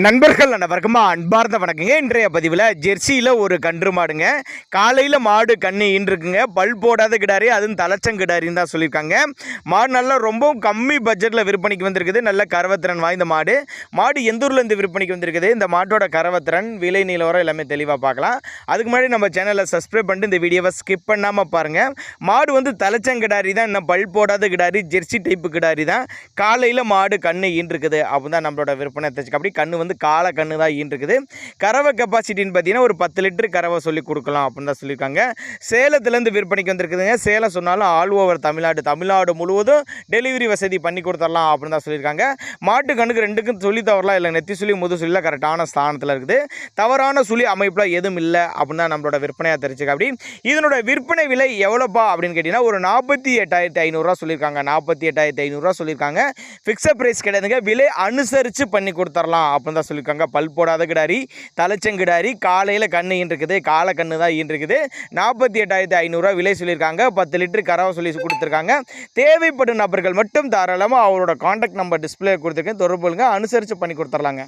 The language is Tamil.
நண்பர்கள் அனைவருக்கும் அன்பார்ந்த வணக்கங்க. இன்றைய பதிவில் ஜெர்சியில் ஒரு கன்று மாடுங்க. காலையில் மாடு கண்ணு ஈன்றுக்குங்க. பல் போடாத கிடாரி, அதுவும் தலைச்சங்கிடாரின்னு தான் சொல்லியிருக்காங்க. மாடு நல்லா ரொம்பவும் கம்மி பட்ஜெட்டில் விற்பனைக்கு வந்திருக்குது. நல்ல கரவத்திறன் வாய்ந்த மாடு. மாடு எந்த ஊர்லேருந்து விற்பனைக்கு வந்திருக்குது, இந்த மாட்டோட கரவத்திறன், விலை நிலவரம் எல்லாமே தெளிவாக பார்க்கலாம். அதுக்கு முன்னாடி நம்ம சேனலை சப்ஸ்கிரைப் பண்ணிட்டு இந்த வீடியோவை ஸ்கிப் பண்ணாமல் பாருங்கள். மாடு வந்து தலைச்சங்கிடாரி தான், இன்னும் பல் போடாத கிடாரி, ஜெர்சி டைப்பு கிடாரி தான். காலையில் மாடு கண்ணு ஈன்றுக்குது அப்படின்னு தான் நம்மளோட விற்பனை தெரிஞ்சுக்க. அப்படி கண்ணு வந்து கால கண்ணு தான் ஈன்றுக்குது. கறவை கெப்பாசிட்டின்னு பார்த்தீங்கன்னா ஒரு 10 லிட்டர் கறவை சொல்லி கொடுக்கலாம் அப்படின்னு தான் சொல்லியிருக்காங்க. சேலத்துலேருந்து விற்பனைக்கு வந்திருக்குதுங்க. சேலம் சொன்னாலும் ஆல் ஓவர் தமிழ்நாடு முழுவதும் டெலிவரி வசதி பண்ணி கொடுத்துடலாம் அப்படின்னு தான் சொல்லியிருக்காங்க. மாட்டு கண்ணுக்கு ரெண்டுக்கும் சொல்லி தவறலாம் இல்லை, நெத்தி சுழி முது சுழியில் கரெக்டான ஸ்தானத்தில் இருக்குது. தவறான சுழி அமைப்பில் எதுவும் இல்லை அப்படின்னு தான் நம்மளோட விற்பனையாக தெரிஞ்சுக்க. அப்படி இதனோட விற்பனை விலை எவ்வளோப்பா அப்படின்னு கேட்டிங்கன்னா ஒரு 48,500 சொல்லியிருக்காங்க. 48,500 சொல்லியிருக்காங்க. ஃபிக்ஸட் ப்ரைஸ் கிடையாதுங்க, விலை அனுசரித்து பண்ணி கொடுத்துடலாம் அப்படின்னு தான் சொல்லியிருக்காங்க. பல் போடாத கிடாரி, தலைச்சங்கிடாரி, காலையில் கண்ணு ஈன்றுக்குது, காலை கண்ணு தான் ஈன்றுக்குது. 48,500 விலை சொல்லியிருக்காங்க. 10 லிட்டர் கறவை சொல்லி கொடுத்துருக்காங்க. தேவைப்படும் நபர்கள் மட்டும் தாராளமாக அவரோட கான்டாக்ட் நம்பர் டிஸ்பிளே கொடுத்துருக்கேன், தொடர்புங்க, அனுசரித்து பண்ணி கொடுத்துடலாங்க.